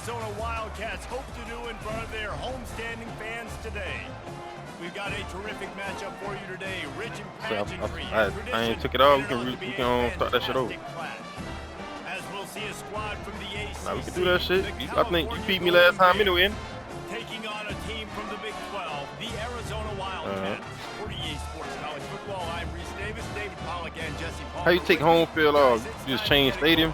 Arizona Wildcats hope to do in front of their homestanding fans today. We've got a terrific matchup for you today. Rich in pageantry. I ain't took it off. We can start that shit over. As we'll see a squad from the ACC. Nah, we can do that shit. I think you beat me last time anyway. Taking on a team from the Big 12, the Arizona Wildcats. For EA Sports College Football, I'm Reese Davis, David Pollack, and Jesse Palmer. How you take home field off? You just change stadium?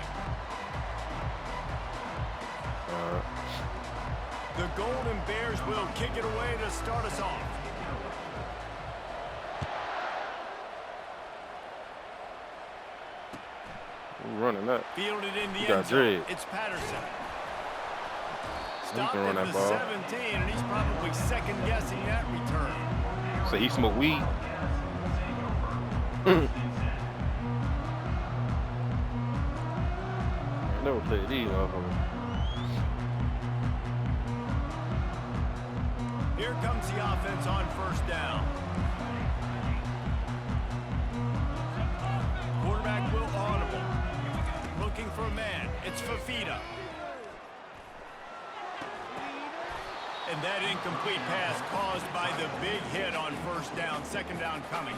The Golden Bears will kick it away to start us off. We're running that. Fielded in the end zone. It's Patterson. He can run that ball. 17, and he's probably second guessing that return. So he smoked weed. I never played these motherfuckers. Here comes the offense on first down. Quarterback will audible. Looking for a man. It's Fafita. And that incomplete pass caused by the big hit on first down. Second down coming.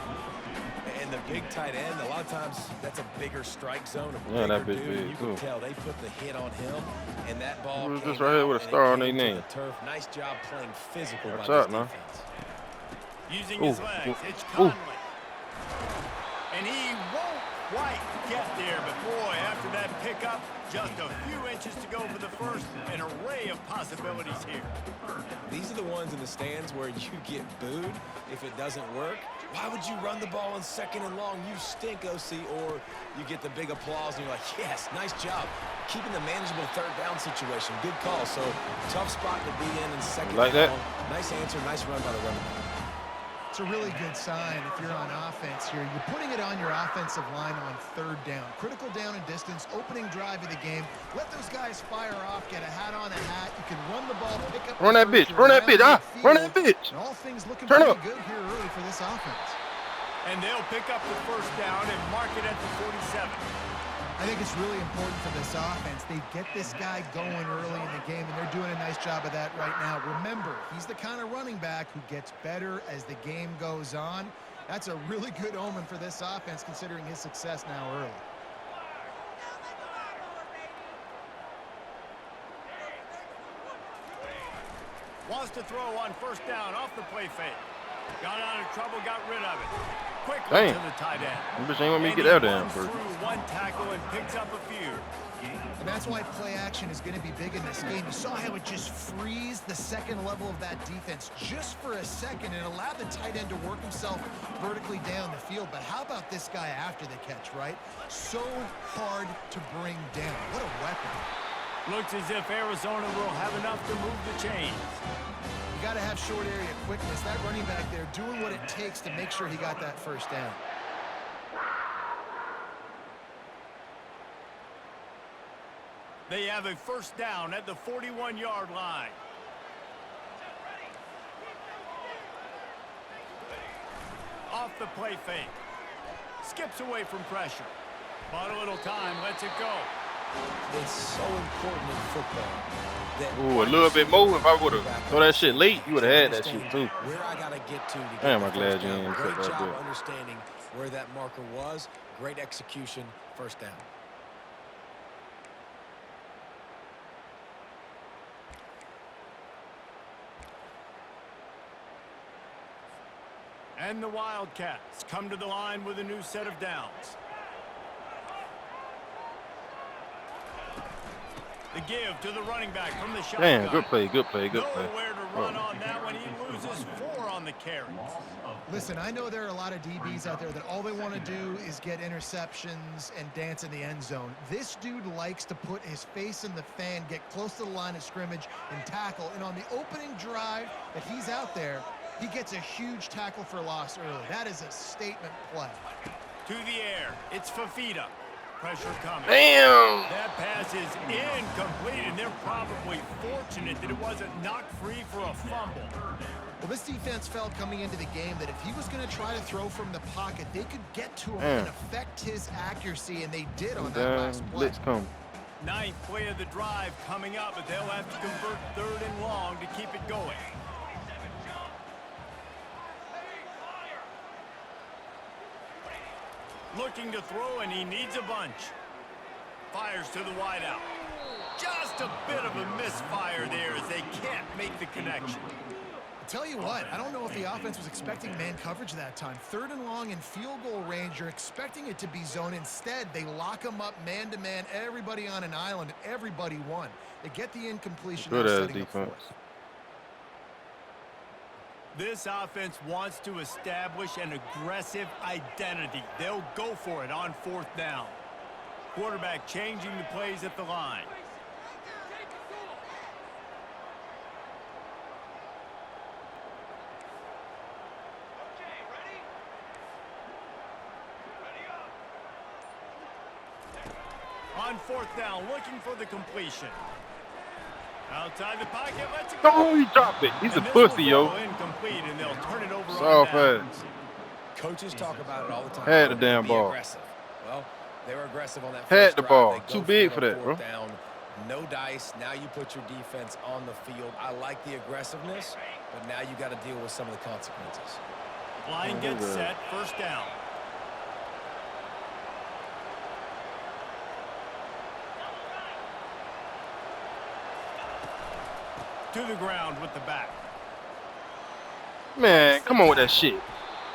And the big tight end, a lot of times that's a bigger strike zone. Yeah, that big dude. You can tell they put the hit on him, and that ball came just right here with a star on their name. Turf. Nice job playing physical. Watch out, man. Using his legs, it's Conley. And he won't quite get there, but boy, after that pickup, just a few inches to go for the first. An array of possibilities here. These are the ones in the stands where you get booed if it doesn't work. Why would you run the ball in second and long? You stink, OC. Or you get the big applause and you're like, yes, nice job. Keeping the manageable third down situation. Good call. So tough spot to be in second like down. That? Nice answer. Nice run by the running back. It's a really good sign if you're on offense here. You're putting it on your offensive line on third down. Critical down and distance, opening drive of the game. Let those guys fire off, get a hat on a hat. You can run the ball, pick up. Run that bitch. Run that bitch. Run that bitch. And all things looking Turn pretty up. good here early for this offense. And they'll pick up the first down and mark it at the 47. I think it's really important for this offense. They get this guy going early in the game, and they're doing a nice job of that right now. Remember, he's the kind of running back who gets better as the game goes on. That's a really good omen for this offense, considering his success now early. Wants to throw on first down off the play fake. Got out of trouble, got rid of it. Quickly to the tight end. This bitch ain't want me to get out there. Through one tackle and picks up a few. And that's why play action is going to be big in this game. You saw how it just freezed the second level of that defense just for a second and allowed the tight end to work himself vertically down the field. But how about this guy after the catch, right? So hard to bring down. What a weapon. Looks as if Arizona will have enough to move the chains. You got to have short area quickness. That running back there doing what it takes to make sure he got that first down. They have a first down at the 41-yard line. Off the play fake. Skips away from pressure. Bought a little time, lets it go. It's so important in football. Ooh, a little bit more. If I would have throw that shit late, you would have had that shit too. Where I gotta get to get Damn, I'm glad you didn't Great put that job there. understanding where that marker was. Great execution. First down. And the Wildcats come to the line with a new set of downs. The give to the running back from the shotgun. Damn, good play, good play, good play. Nowhere to run on that one. He loses 4 on the carry. Listen, I know there are a lot of DBs out there that all they want to do is get interceptions and dance in the end zone. This dude likes to put his face in the fan, get close to the line of scrimmage, and tackle. And on the opening drive that he's out there, he gets a huge tackle for loss early. That is a statement play. To the air, it's Fafita. Pressure coming. Damn! That pass is incomplete, and they're probably fortunate that it wasn't knocked free for a fumble. Well, this defense felt coming into the game that if he was going to try to throw from the pocket, they could get to him and affect his accuracy, and they did on that last play. Blitz come. Ninth play of the drive coming up, but they'll have to convert 3rd and long to keep it going. Looking to throw, and he needs a bunch. Fires to the wideout. Just a bit of a misfire there as they can't make the connection. Tell you what, I don't know if the offense was expecting man coverage that time. 3rd and long in field goal range, you're expecting it to be zone. Instead, they lock them up man-to-man, everybody on an island, and everybody won. They get the incompletion. Good as setting up defense. 4th. This offense wants to establish an aggressive identity. They'll go for it on 4th down. Quarterback changing the plays at the line. On 4th down, looking for the completion. Outside the pocket, lets it go. Oh, he dropped it. He's a And this pussy, will yo. fall incomplete, and they'll turn it over It's on all downs. fast. Coaches talk about it all the time. Had the Be damn ball. aggressive. Well, they were aggressive on that Had first the drive. ball. They go Too big it for on that, bro. 4th down. No dice. Now you put your defense on the field. I like the aggressiveness, but now you got to deal with some of the consequences. Line gets set, 1st down. To the ground with the back. Man, come on with that shit.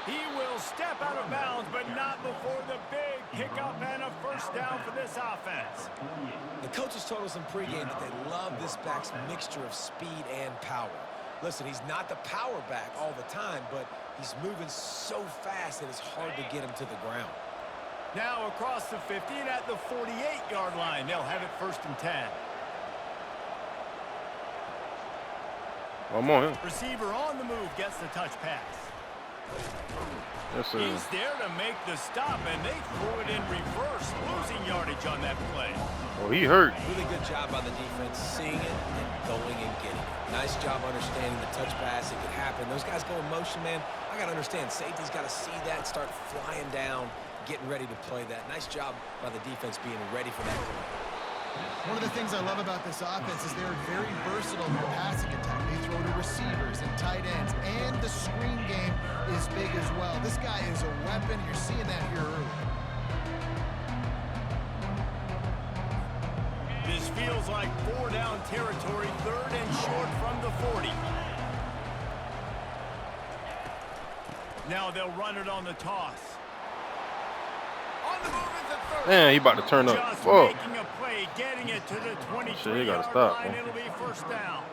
He will step out of bounds, but not before the big pickup and a 1st down for this offense. The coaches told us in pregame that they love this back's mixture of speed and power. Listen, he's not the power back all the time, but he's moving so fast that it's hard to get him to the ground. Now across the 50 and at the 48-yard line. They'll have it 1st and 10. One more. Receiver on the move gets the touch pass. Yes, sir. He's there to make the stop, and they threw it in reverse, losing yardage on that play. Oh, he hurt. Really good job by the defense seeing it and going and getting it. Nice job understanding the touch pass. It could happen. Those guys go in motion, man. I got to understand. Safety's got to see that, start flying down, getting ready to play that. Nice job by the defense being ready for that play. One of the things I love about this offense is they're very versatile in their passing attack. They throw to receivers and tight ends, and the screen game is big as well. This guy is a weapon. You're seeing that here early. This feels like 4-down territory, 3rd and short from the 40. Now they'll run it on the toss. On the move is the 3rd. Man, he about to turn up. Just Fuck. making a play, getting it to the Shit, he gotta 23-yard stop, line. man. It'll be 1st down.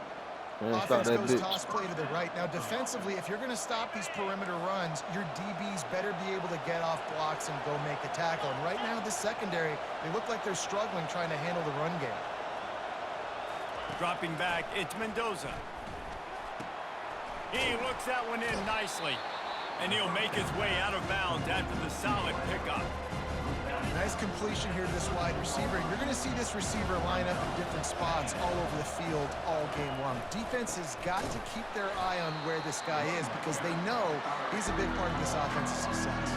Man, stop Offense that goes bitch. toss play to the right. Now, defensively, if you're going to stop these perimeter runs, your DBs better be able to get off blocks and go make a tackle. And right now, this secondary, they look like they're struggling trying to handle the run game. Dropping back, it's Mendoza. He looks that one in nicely. And he'll make his way out of bounds after the solid pickup. Nice completion here to this wide receiver. You're going to see this receiver line up in different spots all over the field all game long. Defense has got to keep their eye on where this guy is because they know he's a big part of this offense's success.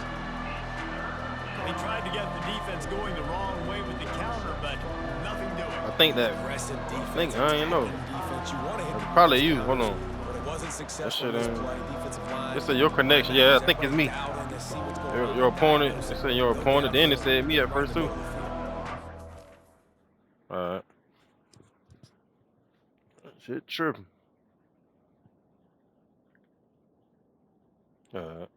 They tried to get the defense going the wrong way with the counter, but nothing doing. I think that. Aggressive defense. I ain't know. attacking defense. You want to hit the Probably you. Hold on. but it wasn't successful shit this ain't- play. Defensive line. It said your connection. Yeah, I think it's me. Dialed in to see what's going on. Your opponent. It said your opponent. Then it said me at first too. All right. Shit tripping. All right.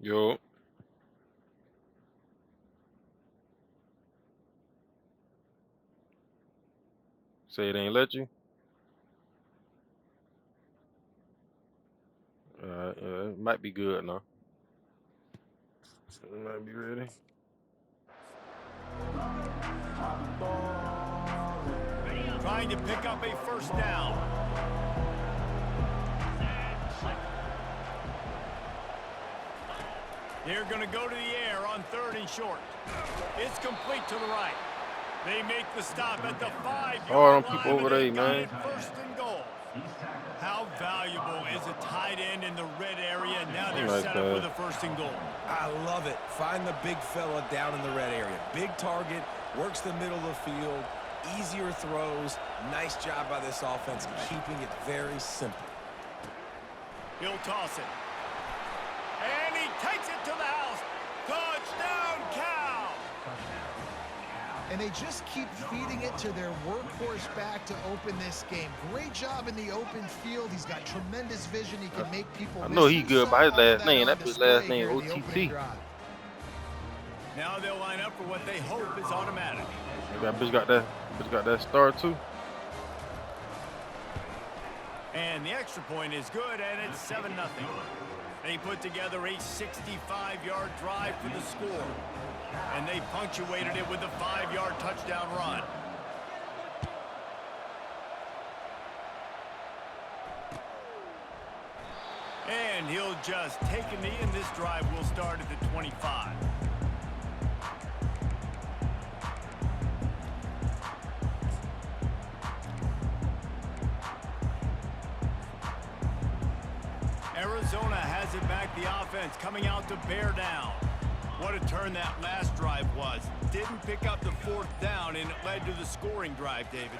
Yo. Say it ain't let you. Yeah, it might be good now. It might be ready. Trying to pick up a first down. They're going to go to the air on 3rd and short. It's complete to the right. They make the stop at the 5-yard Oh, them line. people over there, They got man. it 1st and goal. How valuable is a tight end in the red area? Now they're Like set that. up with a 1st and goal. I love it. Find the big fella down in the red area. Big target, works the middle of the field, easier throws. Nice job by this offense keeping it very simple. He'll toss it. And he takes it to the house. Touchdown, Cal! And they just keep feeding it to their workhorse back to open this game. Great job in the open field. He's got tremendous vision. He can make people I know miss. he You good saw by his all of last that name. on That bitch display last name here in the OTT. opening drive. Now they'll line up for what they hope is automatic. That bitch got that star too. And the extra point is good, and it's 7-0. They put together a 65-yard drive for the score. And they punctuated it with a 5-yard touchdown run. And he'll just take a knee, and this drive will start at the 25. Arizona has it back, the offense coming out to bear down. What a turn that last drive was. Didn't pick up the 4th down, and it led to the scoring drive, David.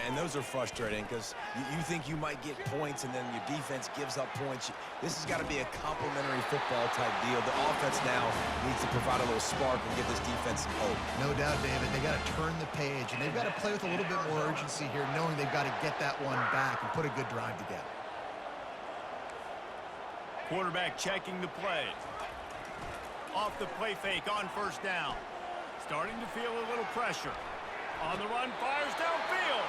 And those are frustrating because you think you might get points and then your defense gives up points. This has got to be a complimentary football type deal. The offense now needs to provide a little spark and give this defense some hope. No doubt, David. They got to turn the page, and they've got to play with a little bit more urgency here, knowing they've got to get that one back and put a good drive together. Quarterback checking the play. Off the play fake on 1st down. Starting to feel a little pressure. On the run, fires downfield.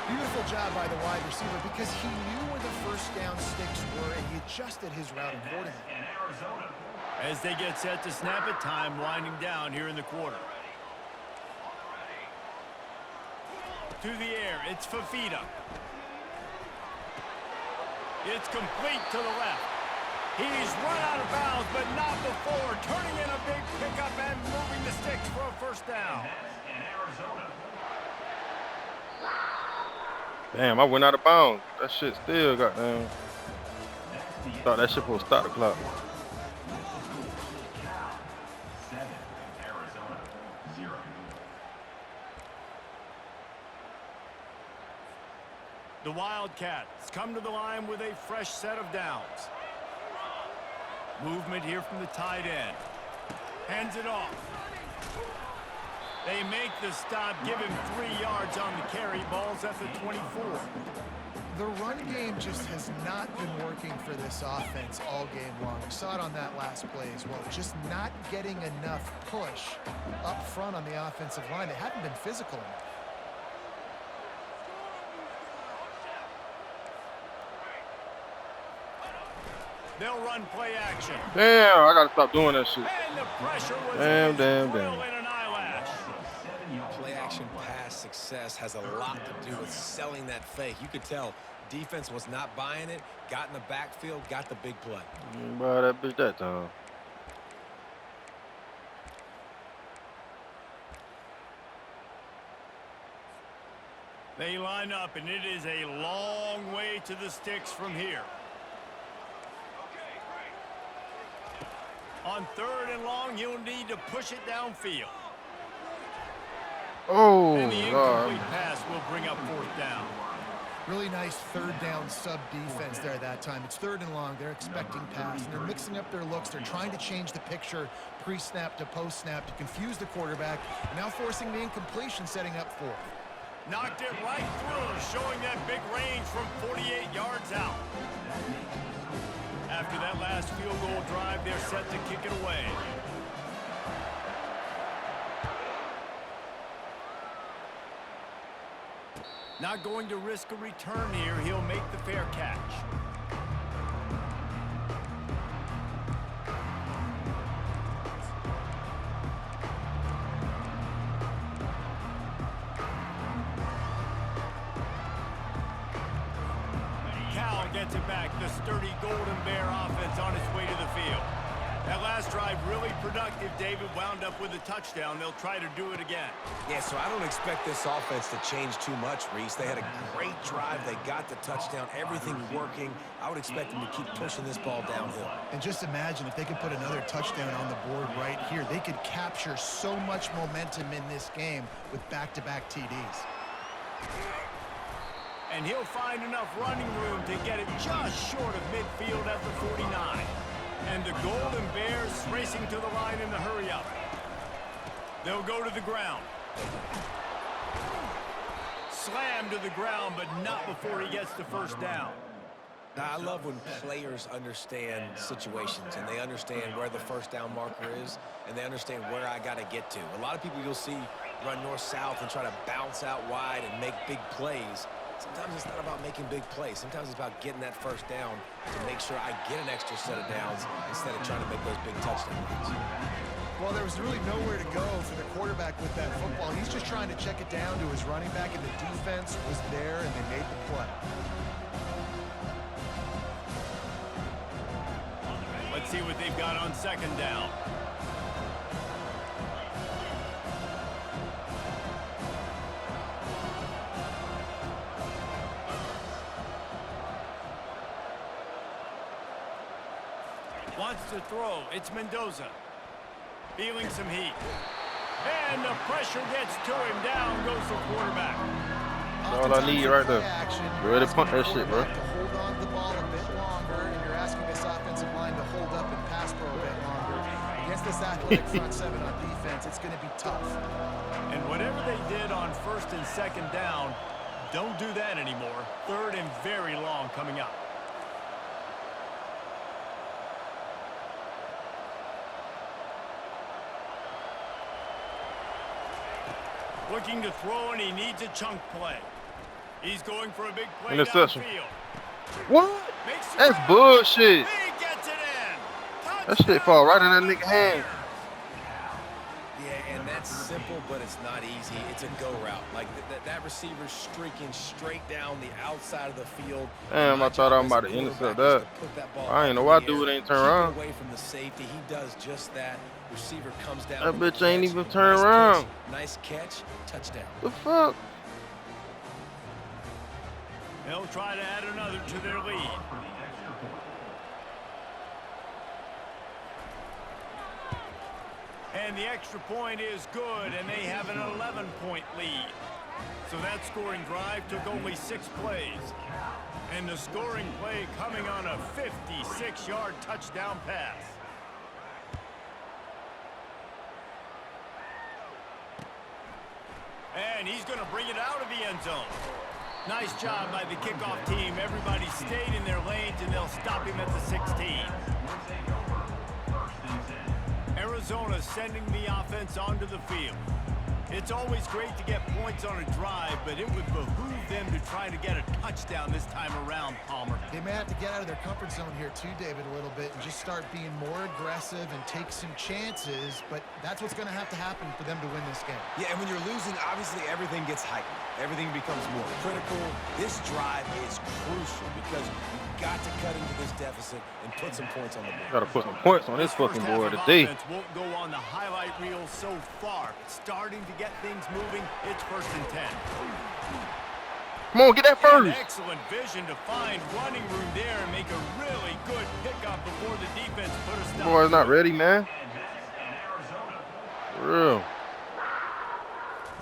Beautiful job by the wide receiver because he knew where the 1st down sticks were, and he adjusted his route accordingly. As they get set to snap it, time winding down here in the quarter. To the air, it's Fafita. It's complete to the left. He's run out of bounds, but not before. Turning in a big pickup and moving the sticks for a 1st down. Damn, I went out of bounds. That shit still got down. Thought that shit supposed to stop the clock. The Wildcats come to the line with a fresh set of downs. Movement here from the tight end. Hands it off. They make the stop, give him 3 yards on the carry. Ball's at the 24. The run game just has not been working for this offense all game long. We saw it on that last play as well. Just not getting enough push up front on the offensive line. They haven't been physical enough. They'll run play action. Damn, I gotta stop doing that shit. And the pressure was Damn. in an eyelash. Play action pass success has a lot to do with selling that fake. You could tell defense was not buying it, got in the backfield, got the big play. Buy that bitch that time. They line up, and it is a long way to the sticks from here. On 3rd and long, he'll need to push it downfield. Oh, And the God. incomplete pass will bring up 4th down. Really nice 3rd down sub defense there that time. It's 3rd and long. They're expecting pass, and they're mixing up their looks. They're trying to change the picture pre-snap to post-snap to confuse the quarterback, and now forcing the incompletion, setting up 4th. Knocked it right through, showing that big range from 48 yards out. After that last field goal drive, they're set to kick it away. Not going to risk a return here. He'll make the fair catch. Cal gets it back. The sturdy Golden Bear offense on its way to the field. That last drive really productive. David wound up with a touchdown. They'll try to do it again. Yeah, so I don't expect this offense to change too much, Reese. They had a great drive. They got the touchdown. Everything working. I would expect them to keep pushing this ball downhill. And just imagine if they could put another touchdown on the board right here. They could capture so much momentum in this game with back-to-back TDs. And he'll find enough running room to get it just short of midfield at the 49. And the Golden Bears racing to the line in the hurry-up. They'll go to the ground. Slam to the ground, but not before he gets the first down. Now, I love when players understand situations and they understand where the first down marker is and they understand where I got to get to. A lot of people you'll see run north-south and try to bounce out wide and make big plays. Sometimes it's not about making big plays. Sometimes it's about getting that first down to make sure I get an extra set of downs instead of trying to make those big touchdown runs. Well, there was really nowhere to go for the quarterback with that football. He's just trying to check it down to his running back, and the defense was there, and they made the play. Let's see what they've got on second down. Wants to throw. It's Mendoza. Feeling some heat. And the pressure gets to him. Down goes the quarterback. That's all I need right there. You ready to punt that shit, bro. To hold on to the ball a bit longer, and you're asking this offensive line to hold up and pass pro a bit longer. Against this athletic front seven on defense, it's going to be tough. And whatever they did on first and second down, don't do that anymore. Third and very long coming up. Looking to throw, and he needs a chunk play. He's going for a big play Interception. downfield. What? Makes the That's grab. bullshit. He gets it in. That shit fall right in that nigga hand. Yeah, and that's simple, but it's not easy. It's a go route. Like that receiver's streaking straight down the outside of the field. Damn, I thought I was about to intercept that. I ain't know why dude ain't turn around. Away from the safety, he does just that. Receiver comes down. That with bitch the ain't catch. even turn Nice around. pitch, nice catch, touchdown. The fuck? They'll try to add another to their lead. And the extra point is good, and they have an 11-point lead. So that scoring drive took only 6 plays. And the scoring play coming on a 56-yard touchdown pass. And he's going to bring it out of the end zone. Nice job by the kickoff team. Everybody stayed in their lanes, and they'll stop him at the 16. Arizona sending the offense onto the field. It's always great to get points on a drive, but it would behoove them to try to get a touchdown this time around, Palmer. They may have to get out of their comfort zone here too, David, a little bit, and just start being more aggressive and take some chances, but that's what's going to have to happen for them to win this game. Yeah, and when you're losing, obviously everything gets heightened. Everything becomes more critical. This drive is crucial because you've got to cut into this deficit and put some points on the board. Gotta put some points on this fucking board today. Offense won't go on the highlight reel so far, but starting to get things moving. It's 1st and 10. Come on, get that And first. excellent vision to find running room there and make a really good pickup before the defense put a stop. Boy's not ready, man. For real.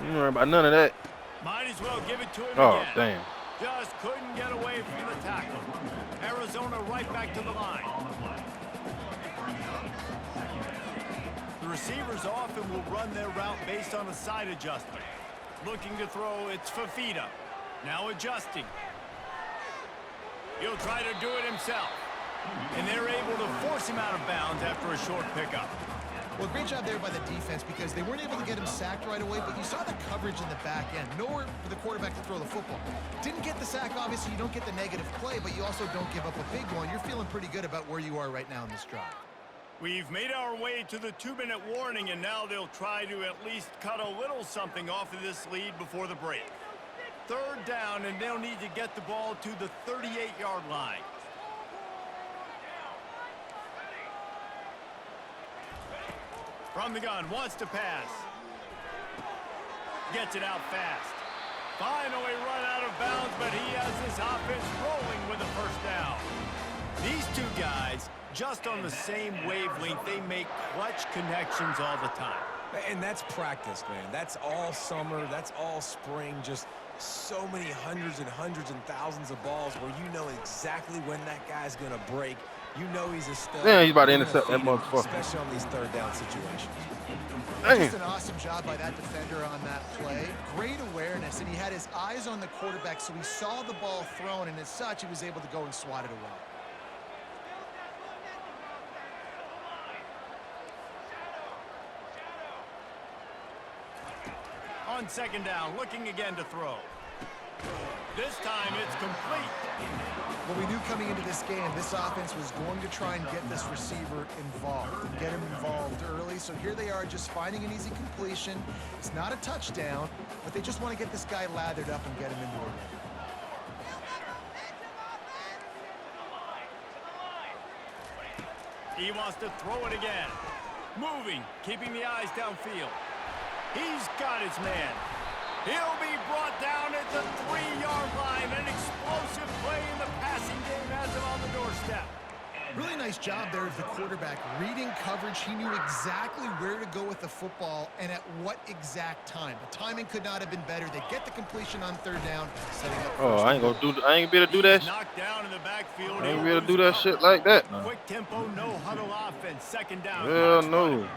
You ain't worry about none of that. Might as well give it to him Oh, again. damn. Just couldn't get away from the tackle. Arizona right back to the line. The receivers often will run their route based on a side adjustment. Looking to throw, it's Fafita. Now adjusting. He'll try to do it himself. And they're able to force him out of bounds after a short pickup. Well, great job there by the defense because they weren't able to get him sacked right away, but you saw the coverage in the back end. Nowhere for the quarterback to throw the football. Didn't get the sack, obviously. You don't get the negative play, but you also don't give up a big one. You're feeling pretty good about where you are right now in this drive. We've made our way to the 2-minute warning, and now they'll try to at least cut a little something off of this lead before the break. 3rd down, and they'll need to get the ball to the 38-yard line. From the gun, wants to pass. Gets it out fast. Finally run out of bounds, but he has this offense rolling with a 1st down. These two guys, just on the same wavelength, they make clutch connections all the time. And that's practice, man. That's all summer. That's all spring. Just so many hundreds and thousands of balls where you know exactly when that guy's going to break. You know he's a stud. Yeah, he's about to intercept that motherfucker. Especially on these 3rd down situations. Just an awesome job by that defender on that play. Great awareness, and he had his eyes on the quarterback, so he saw the ball thrown, and as such, he was able to go and swat it away. On 2nd down, looking again to throw. This time it's complete. Well, we knew coming into this game, this offense was going to try and get this receiver involved and get him involved early. So here they are just finding an easy completion. It's not a touchdown, but they just want to get this guy lathered up and get him into a rhythm. He wants to throw it again. Moving, keeping the eyes downfield. He's got his man. He'll be brought down at the 3-yard line. An explosive play in the passing game has him on the doorstep. Really nice job there of the quarterback. Reading coverage, he knew exactly where to go with the football and at what exact time. The timing could not have been better. They get the completion on 3rd down, setting up. Oh, I ain't be able to do that. Knocked down in the backfield. I ain't be able to do that shit like that. No. Quick tempo, no huddle offense. 2nd down. Hell no.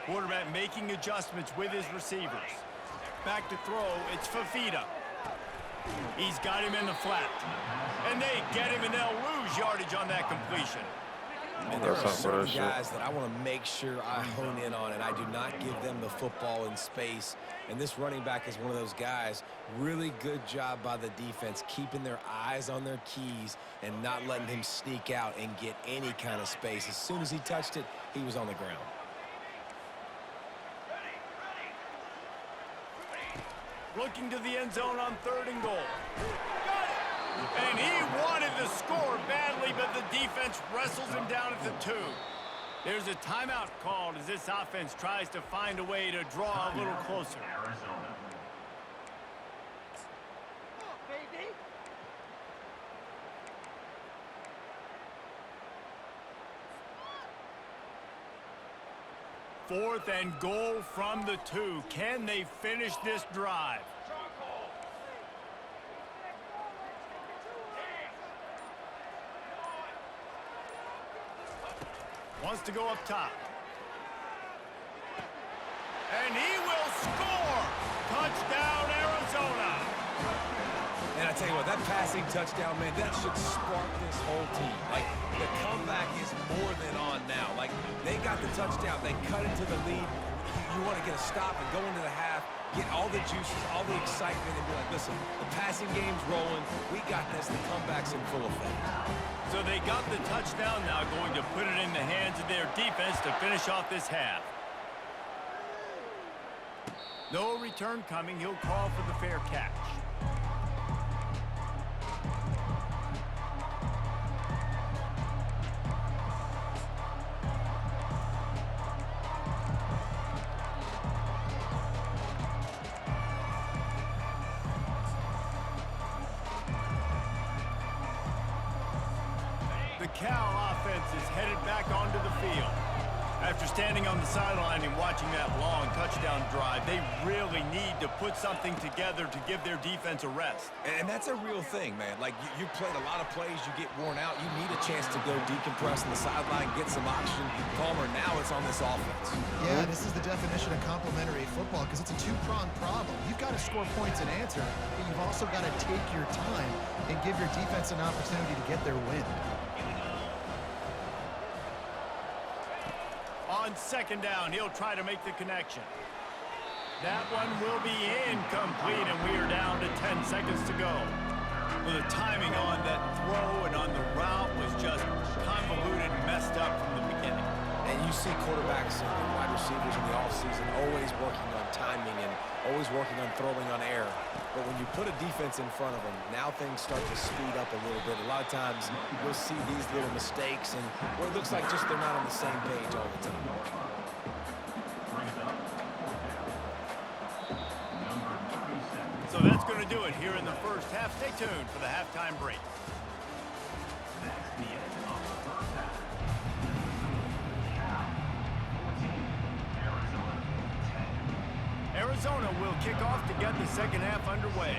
Quarterback making adjustments with his receivers. Back to throw, it's Fafita. He's got him in the flat. And they get him, and they'll lose yardage on that completion. And there are certain guys that I want to make sure I hone in on, and I do not give them the football in space. And this running back is one of those guys. Really good job by the defense, keeping their eyes on their keys and not letting him sneak out and get any kind of space. As soon as he touched it, he was on the ground. Looking to the end zone on 3rd and goal. Got it! And he wanted the score badly, but the defense wrestles him down at the 2. There's a timeout called as this offense tries to find a way to draw a little closer. Fourth and goal from the 2. Can they finish this drive? Wants to go up top. And he will score! Touchdown, Arizona! And I tell you what, that passing touchdown, man, that should spark this whole team. Like, the comeback is more than on now. Like, they got the touchdown. They cut into the lead. You want to get a stop and go into the half, get all the juices, all the excitement, and be like, listen, the passing game's rolling. We got this. The comeback's in full effect. So they got the touchdown, now going to put it in the hands of their defense to finish off this half. No return coming. He'll call for the fair catch. The Cal offense is headed back onto the field. After standing on the sideline and watching that long touchdown drive, they really need to put something together to give their defense a rest. And that's a real thing, man. Like, you played a lot of plays, you get worn out, you need a chance to go decompress on the sideline, get some oxygen. Palmer, now it's on this offense. Yeah, this is the definition of complementary football because it's a two-pronged problem. You've got to score points and answer, but you've also got to take your time and give your defense an opportunity to get their win. On second down, he'll try to make the connection. That one will be incomplete, and we are down to 10 seconds to go. Well, the timing on that throw and on the route was just convoluted and messed up from the beginning. And you see quarterbacks and wide receivers in the offseason always working on timing and always working on throwing on air. But when you put a defense in front of them, now things start to speed up a little bit. A lot of times you'll see these little mistakes and where it looks like just they're not on the same page all the time. So that's going to do it here in the first half. Stay tuned for the halftime break. Arizona will kick off to get the second half underway.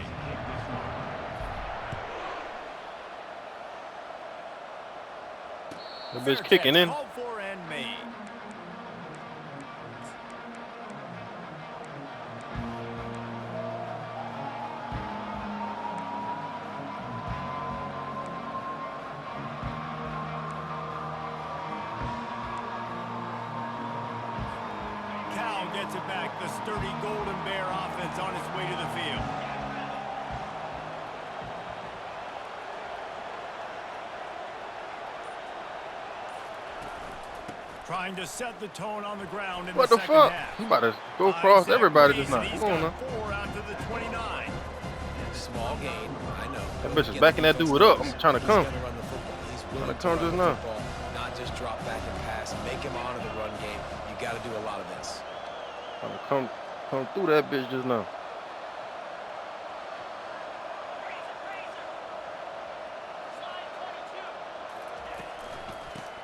The bitch kicking in. Called for and made. Cal gets it back. The sturdy Golden Bear offense on its way to the field. Trying to set the tone on the ground in What the the second fuck? half. He about to go across everybody just now. He's Come on got now. 4 out to the 29. Small gain, I know. That bitch is backing that dude up. I'm trying to come. He's gonna run the football. He's willing Trying to come run just the now. football, not just drop back and pass. Make him honor the run game. You got to do a lot of this. Trying to come through that bitch just now.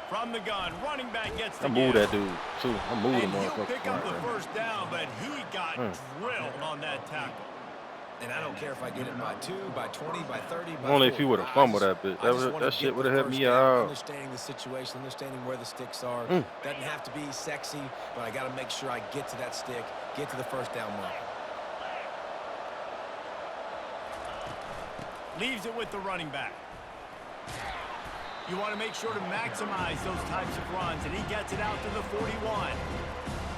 From the gun, running back gets the I moved give. that dude too. I moved him And he'll pick up the motherfucker. first down, but he got drilled on that tackle. And I don't care if I get it by 2, by 20, by 30, by Only 40. if he would've I fumbled just- that bitch. I That just would- wanna that get shit the would've helped first me down, out. Understanding the situation, understanding where the sticks are. Doesn't have to be sexy, but I got to make sure I get to that stick, get to the first down marker. Leaves it with the running back. You want to make sure to maximize those types of runs, and he gets it out to the 41.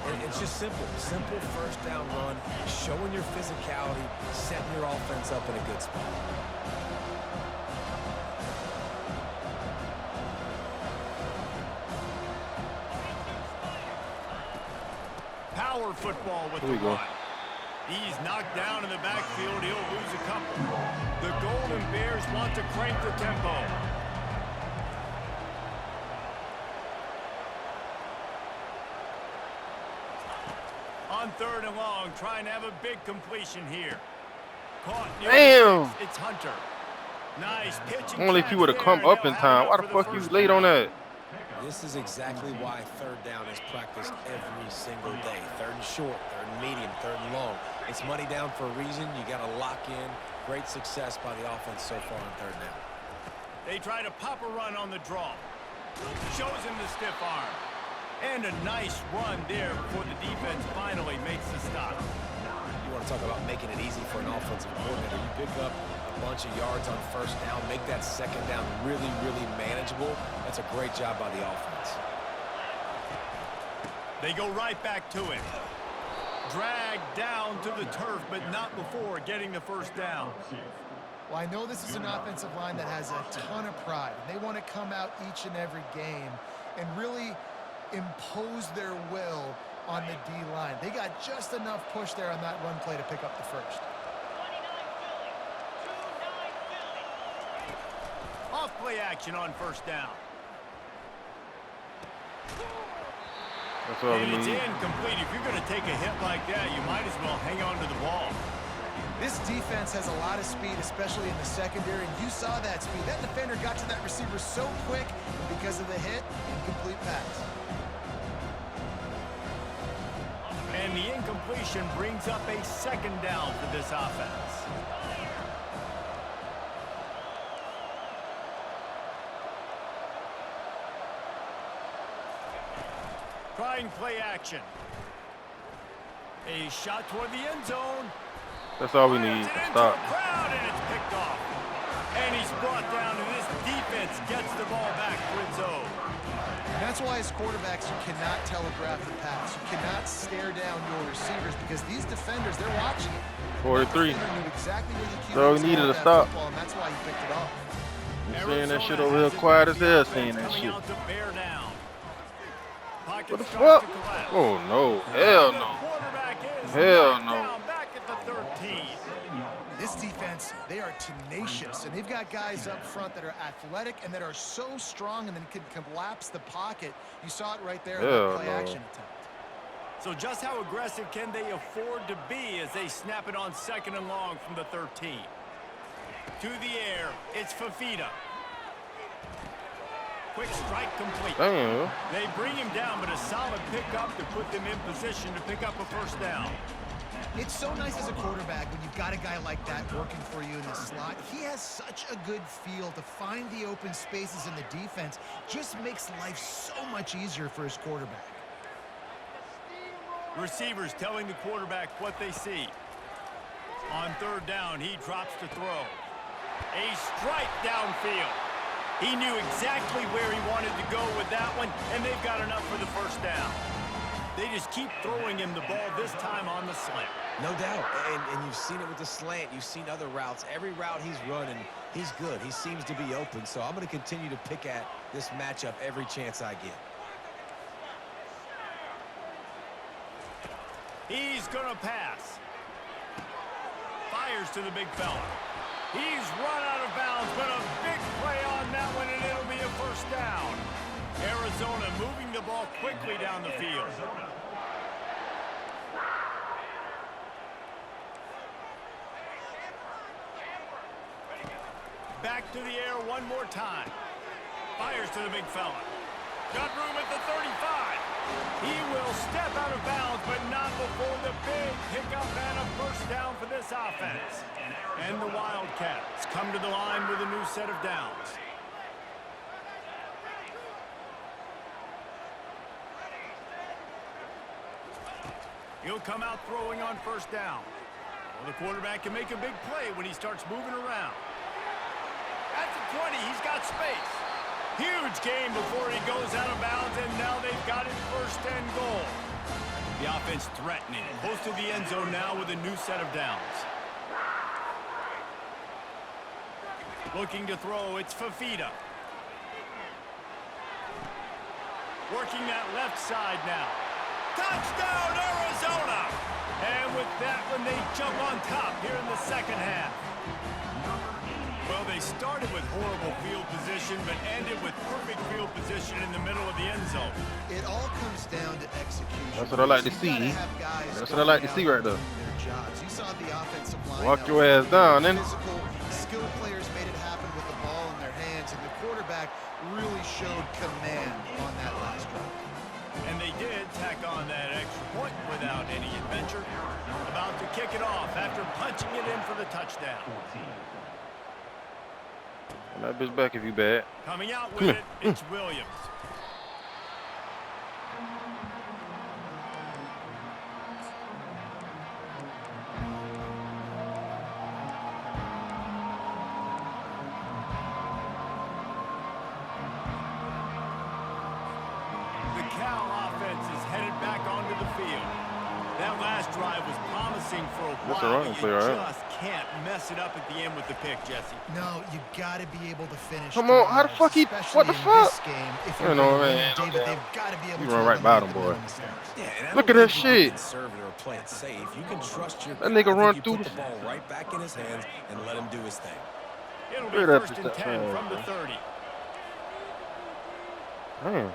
And it's just simple first down run, showing your physicality, setting your offense up in a good spot. Power football with Here the we go. run. He's knocked down in the backfield. He'll lose a couple. The Golden Bears want to crank the tempo. On third and long, trying to have a big completion here. Caught near Damn. the six. It's Hunter. Nice pitch. and Only if he catch would have there, come and up they'll in have time. it Why for the fuck you first late on down. that? This is exactly why third down is practiced every single day. Third and short, third and medium, third and long. It's money down for a reason. You got to lock in. Great success by the offense so far on third down. They try to pop a run on the draw. Shows him the stiff arm. And a nice run there before the defense finally makes the stop. You want to talk about making it easy for an offensive coordinator. You pick up a bunch of yards on first down, make that second down really, really manageable. That's a great job by the offense. They go right back to it. Dragged down to the turf, but not before getting the first down. Well, I know this is an offensive line that has a ton of pride. They want to come out each and every game and really impose their will on the D-line. They got just enough push there on that run play to pick up the first. Off play action on first down. That's all we And it's need. incomplete. If you're going to take a hit like that, you might as well hang on to the ball. This defense has a lot of speed, especially in the secondary, and you saw that speed. That defender got to that receiver so quick, and because of the hit, incomplete pass. the incompletion brings up a second down for this offense. Trying play action. A shot toward the end zone. That's all we need to stop. Crowd, and it's picked off. And he's brought down, and this defense gets the ball back for its own. And that's why as quarterbacks, you cannot telegraph the pass. You cannot stare down your receivers because these defenders, they're watching it. 43. Knew exactly where the So we needed to stop. football, and that's why he picked it off. I'm seeing that shit over here quiet as hell, seeing that shit. What the fuck? Oh no, hell no. Hell no. Back at the 13. This defense, they are tenacious, and they've got guys up front that are athletic and that are so strong and then can collapse the pocket. You saw it right there in that play action attempt. So just how aggressive can they afford to be as they snap it on second and long from the 13? To the air, it's Fafita. Quick strike complete. Damn. They bring him down, but a solid pickup to put them in position to pick up a first down. It's so nice as a quarterback when you've got a guy like that working for you in the slot. He has such a good feel to find the open spaces in the defense. Just makes life so much easier for his quarterback. Receivers telling the quarterback what they see. On third down, he drops to throw. A strike downfield. He knew exactly where he wanted to go with that one, and they've got enough for the first down. They just keep throwing him the ball, this time on the slant. No doubt, and you've seen it with the slant. You've seen other routes. Every route he's running, he's good. He seems to be open, so I'm going to continue to pick at this matchup every chance I get. He's going to pass. Fires to the big fella. He's run out of bounds, but a big play on that one, and it'll be a first down. Arizona moving the ball quickly down the field. Back to the air one more time. Fires to the big fella. Got room at the 35. He will step out of bounds, but not before the big pickup and a first down for this offense. And the Wildcats come to the line with a new set of downs. He'll come out throwing on first down. Well, the quarterback can make a big play when he starts moving around. At the 20, he's got space. Huge game before he goes out of bounds, and now they've got it first and goal. The offense threatening, close to the end zone now with a new set of downs. Looking to throw, it's Fafita. Working that left side now. Touchdown, Arizona! And with that one, they jump on top here in the second half. Well, they started with horrible field position, but ended with perfect field position in the middle of the end zone. It all comes down to execution. That's what I like to see. That's what I like to see right there. Their jobs. You saw the offensive line. Walk your ass down, then. Physical, skilled players made it happen with the ball in their hands, and the quarterback really showed command on that last drive. And they did tack on that extra point without any adventure. About to kick it off after punching it in for the touchdown. That bitch back if you bad. Coming out with it, it's Williams. The Cal offense is headed back onto the field. That last drive was promising for a That's a while, running but play, you right? just can't mess it up at the end with the pick, Jesse. No, you got to be able to finish. Come on, how the fuck he? What the fuck? If You know, man. David, they've got to be able You to run right by them, eliminate boy. the mistakes. Yeah, and I Look don't at that think you shit. can conserve it or play it safe. You can trust your That guy. nigga I think run you through put the- the ball right back in his hands and let him do his thing. It'll be Look at that first and 10 from the 30. Damn.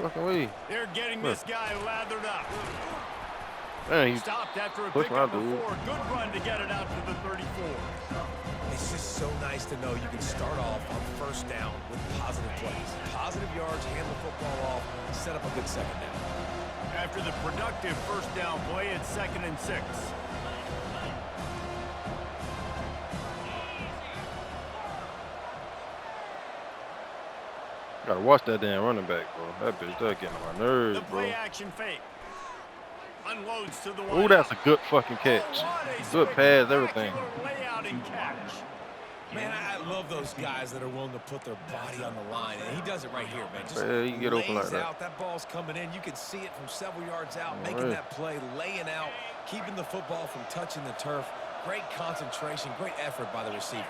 Fucking way. They're getting this guy lathered up. Damn, he Stopped after a push my pickup dude. before. Good run to get it out to the 34. It's just so nice to know you can start off on first down with positive plays. Positive yards, hand the football off, set up a good second down. After the productive first down play, it's 2nd and 6. Gotta watch that damn running back, bro. That bitch, that getting on my nerves, The bro. play action fake. Unloads to the Oh, one. that's a good fucking catch. Good pass, everything. Layout and catch. Man, I love those guys that are willing to put their body on the line, and he does it right here, man. Just Yeah, you get open like lays that. out. That ball's coming in. You can see it from several yards out, making that play, laying out, keeping the football from touching the turf. Great concentration, great effort by the receiver.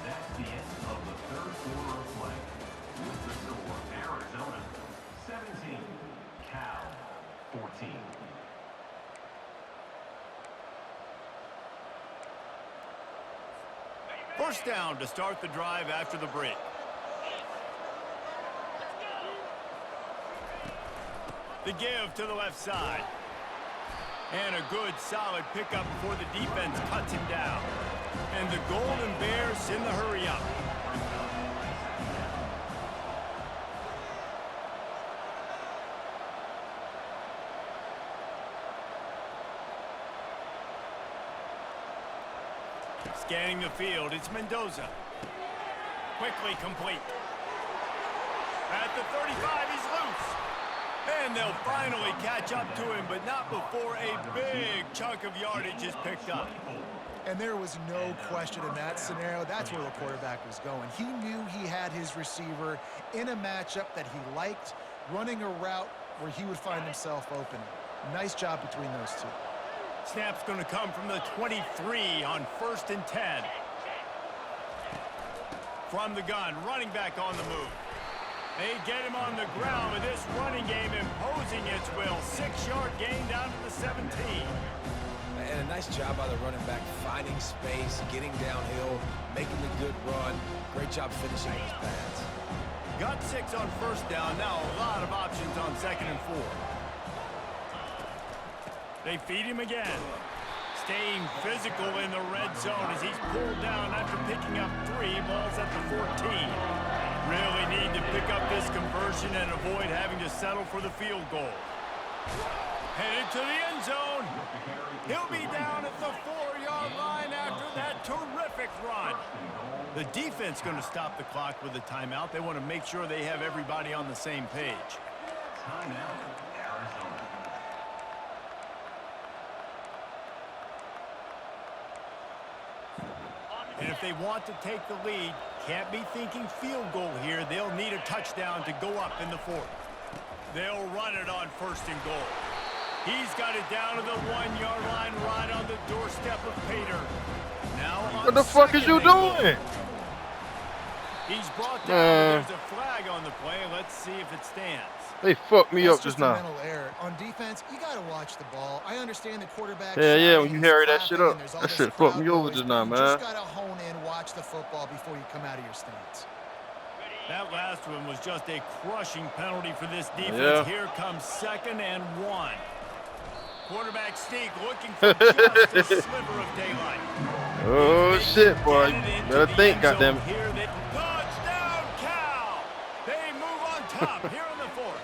That's the end of the third quarter of play. With the score, Arizona 17, Cal 14. First down to start the drive after the break. The give to the left side. And a good, solid pickup before the defense cuts him down. And the Golden Bears in the hurry-up. Scanning the field, it's Mendoza. Quickly complete. At the 35, he's loose. And they'll finally catch up to him, but not before a big chunk of yardage is picked up. And there was no question in that scenario. That's where the quarterback was going. He knew he had his receiver in a matchup that he liked, running a route where he would find himself open. Nice job between those two. Snap's going to come from the 23 on 1st and 10. From the gun, running back on the move. They get him on the ground with this running game imposing its will. 6-yard gain down to the 17. And a nice job by the running back, finding space, getting downhill, making the good run. Great job finishing these pads. Got 6 on 1st down. Now a lot of options on 2nd and 4. They feed him again. Staying physical in the red zone as he's pulled down after picking up 3 balls at the 14. Really need to pick up this conversion and avoid having to settle for the field goal. Headed to the end zone. He'll be down at the 4-yard line after that terrific run. The defense going to stop the clock with a timeout. They want to make sure they have everybody on the same page. Timeout, Arizona. And if they want to take the lead, can't be thinking field goal here. They'll need a touchdown to go up in the 4th. They'll run it on 1st and goal. He's got it down to the 1-yard line right on the doorstep of Pater. Now on What the fuck is you doing? He's brought down. There's a flag on the play. Let's see if it stands. They fucked me That's up just just a now. mental error. On defense, you got to watch the ball. I understand the quarterback. Yeah, when shouting you and hurry that shit clapping up, and there's all that this shit fucked crowd me over noise, just but now, you man. just got to hone in, watch the football before you come out of your stance. That last one was just a crushing penalty for this defense. Yeah. Here comes 2nd and 1. Quarterback sneak looking for just a sliver of daylight. Oh shit, boy. You better think, goddamn. Here they touchdown, Cal. They move on top here in the 4th.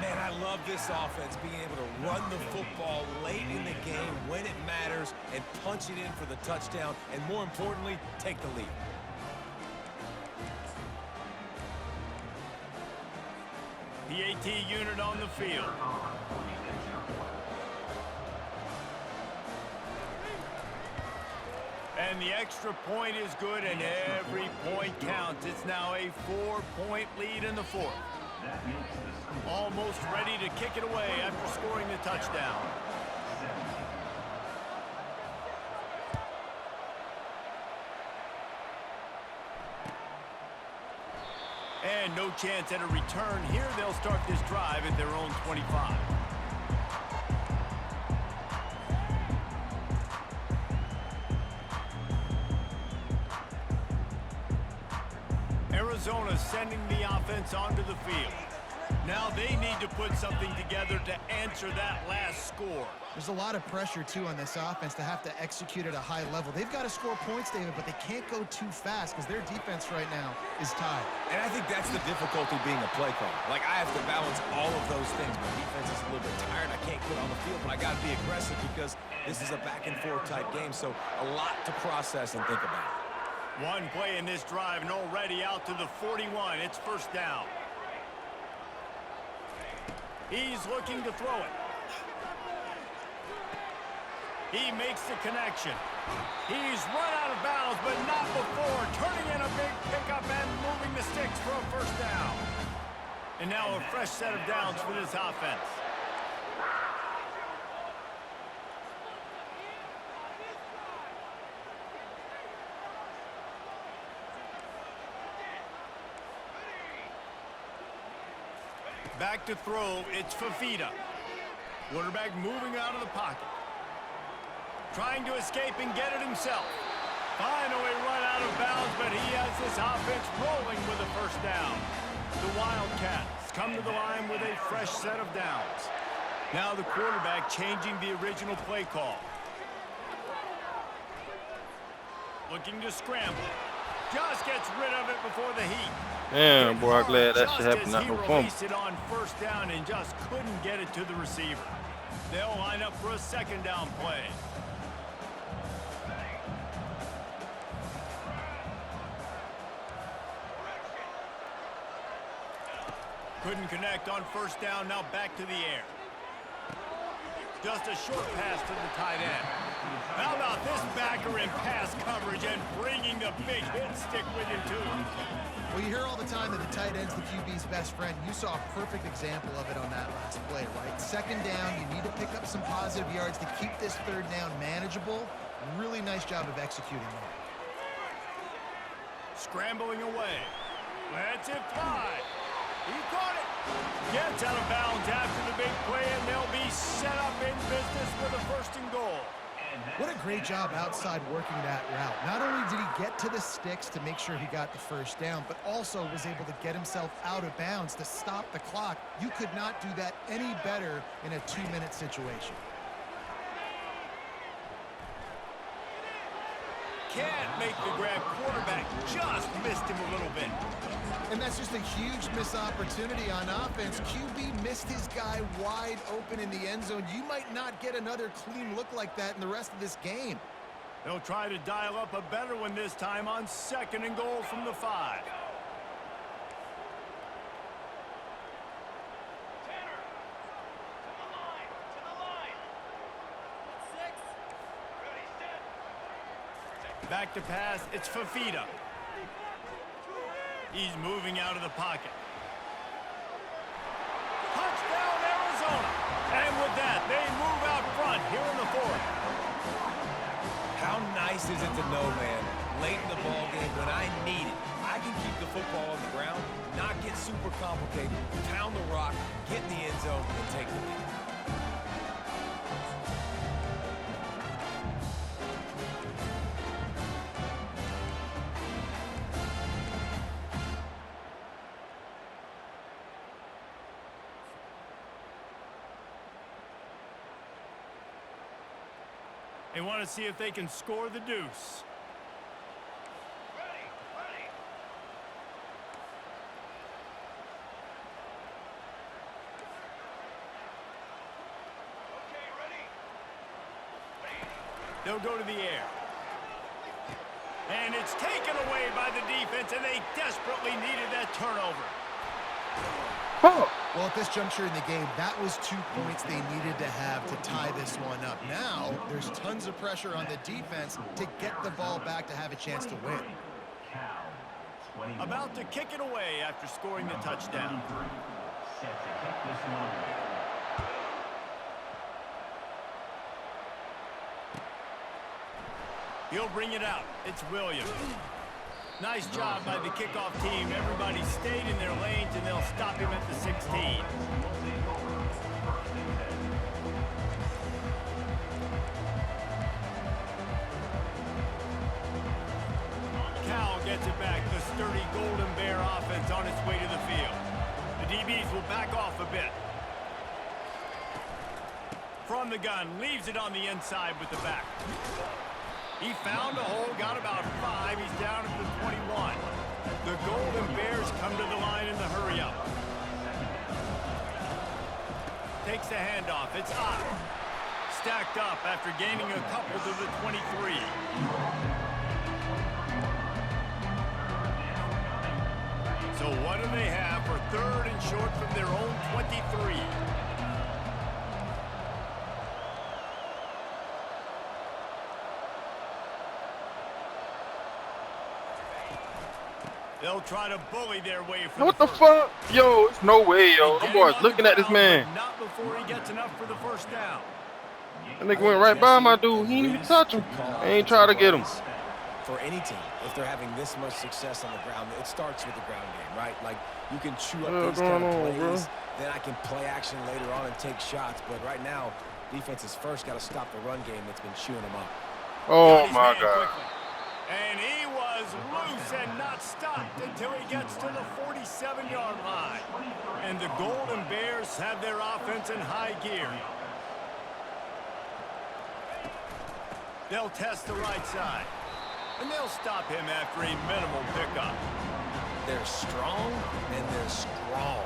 Man, I love this offense, being able to run the football late in the game when it matters and punch it in for the touchdown, and more importantly, take the lead. The AT unit on the field. And the extra point is good, and every point counts. It's now a 4-point lead in the 4th. Almost ready to kick it away after scoring the touchdown. And no chance at a return here. They'll start this drive at their own 25. Arizona sending the offense onto the field. Now they need to put something together to answer that last score. There's a lot of pressure, too, on this offense to have to execute at a high level. They've got to score points, David, but they can't go too fast because their defense right now is tied. And I think that's the difficulty being a play caller. Like, I have to balance all of those things. My defense is a little bit tired. I can't get on the field, but I got to be aggressive because this is a back-and-forth type game, so a lot to process and think about. One play in this drive and already out to the 41. It's first down. He's looking to throw it. He makes the connection. He's run out of bounds, but not before. Turning in a big pickup and moving the sticks for a first down. And now a fresh set of downs for this offense. Back to throw, it's Fafita. Quarterback moving out of the pocket. Trying to escape and get it himself. Finally run out of bounds, but he has this offense rolling with a first down. The Wildcats come to the line with a fresh set of downs. Now the quarterback changing the original play call. Looking to scramble. Just gets rid of it before the heat. Damn, boy, I'm glad that shit happened. Not He no fumble. released it on first down and just couldn't get it to the receiver. They'll line up for a second down play. Couldn't connect on first down, now back to the air. Just a short pass to the tight end. How about this backer in pass coverage and bringing the big hit stick with him too? Well, you hear all the time that the tight end's the QB's best friend. You saw a perfect example of it on that last play, right? Second down, you need to pick up some positive yards to keep this third down manageable. Really nice job of executing that. Scrambling away. Lets it fly. He caught it. Gets out of bounds after the big play, and they'll be set up in business with a first and goal. What a great job outside working that route. Not only did he get to the sticks to make sure he got the first down, but also was able to get himself out of bounds to stop the clock. You could not do that any better in a 2-minute situation. Can't make the grab. Quarterback just missed him a little bit. And that's just a huge missed opportunity on offense. QB missed his guy wide open in the end zone. You might not get another clean look like that in the rest of this game. They'll try to dial up a better one this time on second and goal from the 5. Back to pass, it's Fafita. He's moving out of the pocket. Touchdown, Arizona! And with that, they move out front here in the 4th. How nice is it to know, man, late in the ball game when I need it, I can keep the football on the ground, not get super complicated, pound the rock, get in the end zone, and take the lead. They want to see if they can score the deuce. They'll go to the air. And it's taken away by the defense, and they desperately needed that turnover. Oh. Well, at this juncture in the game, that was 2 points they needed to have to tie this one up. Now, there's tons of pressure on the defense to get the ball back to have a chance to win. About to kick it away after scoring the touchdown. Set to kick this one away. He'll bring it out. It's Williams. Nice job by the kickoff team. Everybody stayed in their lanes, and they'll stop him at the 16. Cal gets it back. The sturdy Golden Bear offense on its way to the field. The DBs will back back off a bit. From the gun, leaves it on the inside with the back. He found a hole, got about 5. He's down at the 21. The Golden Bears come to the line in the hurry-up. Takes the handoff. It's Ott. Stacked up after gaining a couple to the 23. So what do they have for 3rd and short from their own 23? They'll try to bully their way for What the fuck? Yo, it's no way, yo. Them boys looking at this man. Not before he gets enough for the first down. That nigga went right by my dude. He didn't even touch him. I ain't try to get him. For any team, if they're having this much success on the ground, it starts with the ground game, right? Like, you can chew up these kind of plays, then I can play action later on and take shots. But right now, defense has first got to stop the run game that's been chewing them up. Oh, my God. And he was loose and not stopped until he gets to the 47-yard line. And the Golden Bears have their offense in high gear. They'll test the right side. And they'll stop him after a minimal pickup. They're strong and they're strong.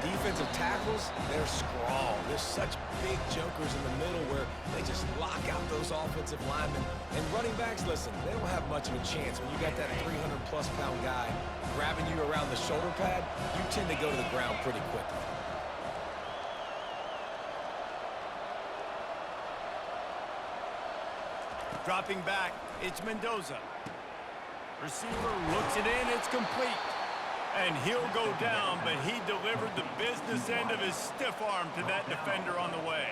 Defensive tackles, they're strong. There's such big jokers in the middle where they just lock out those offensive linemen. And running backs, listen, they don't have much of a chance. When you got that 300-plus pound guy grabbing you around the shoulder pad, you tend to go to the ground pretty quickly. Dropping back, it's Mendoza. Receiver looks it in, it's complete. And he'll go down, but he delivered the business end of his stiff arm to that defender on the way.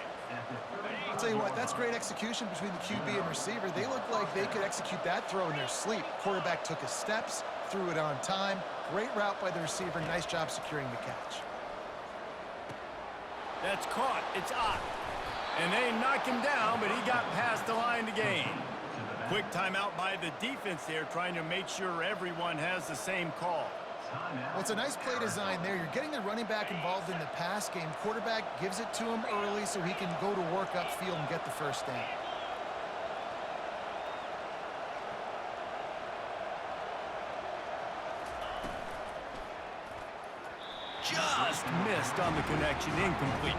I'll tell you what, that's great execution between the QB and receiver. They look like they could execute that throw in their sleep. Quarterback took his steps, threw it on time. Great route by the receiver. Nice job securing the catch. That's caught. It's Ott. And they knock him down, but he got past the line to gain. Quick timeout by the defense there, trying to make sure everyone has the same call. Well, it's a nice play design there. You're getting the running back involved in the pass game. Quarterback gives it to him early so he can go to work upfield and get the first down. Just missed on the connection, incomplete.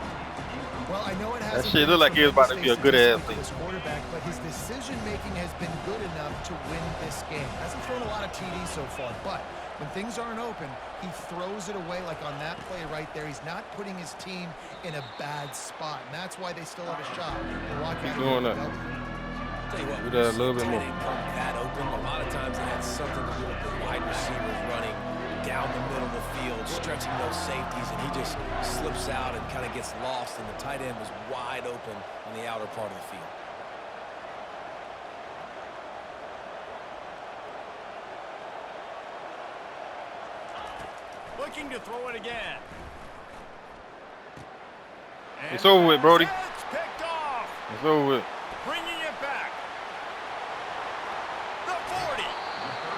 Well, I know it hasn't That shit look like he was about to be a good athlete. This quarterback, but his decision-making has been good enough to win this game. Hasn't thrown a lot of TDs so far, but when things aren't open, he throws it away like on that play right there. He's not putting his team in a bad spot, and that's why they still have a shot to walk out doing of the that. W. Tell you what, Do that a little bit more. Come that open, a lot of times it had something to do with the wide receivers running down the middle of the field, stretching those safeties, and he just slips out and kind of gets lost, and the tight end was wide open on the outer part of the field. Looking to throw it again. And It's over with, Brody. It's picked off. It's over with. Bringing it back. The 40.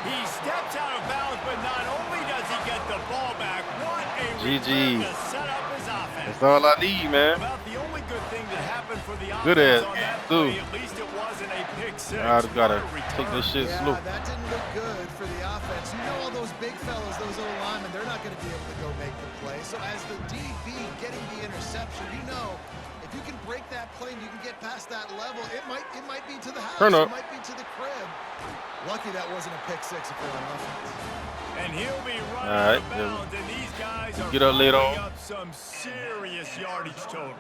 He steps out of bounds, but not only does he get the ball back, what a GG. return to set up his offense. That's all I need, man. About the only good thing that happened for the Good offense ass on that dude. play, at least it wasn't a pick six. I just gotta What a take this return. shit slow. Yeah, that didn't look good for the offense. You know all those big fellas, those little linemen, they're not going to be able to go make the play. So as the DB getting the interception, you know, if you can break that play and you can get past that level, it might be to the house. Turn up. It might be to the crib. Lucky that wasn't a pick six if you're on offense. And he'll be running All right, out of bounds, and these guys are Get up later pulling on. up some serious yardage totals.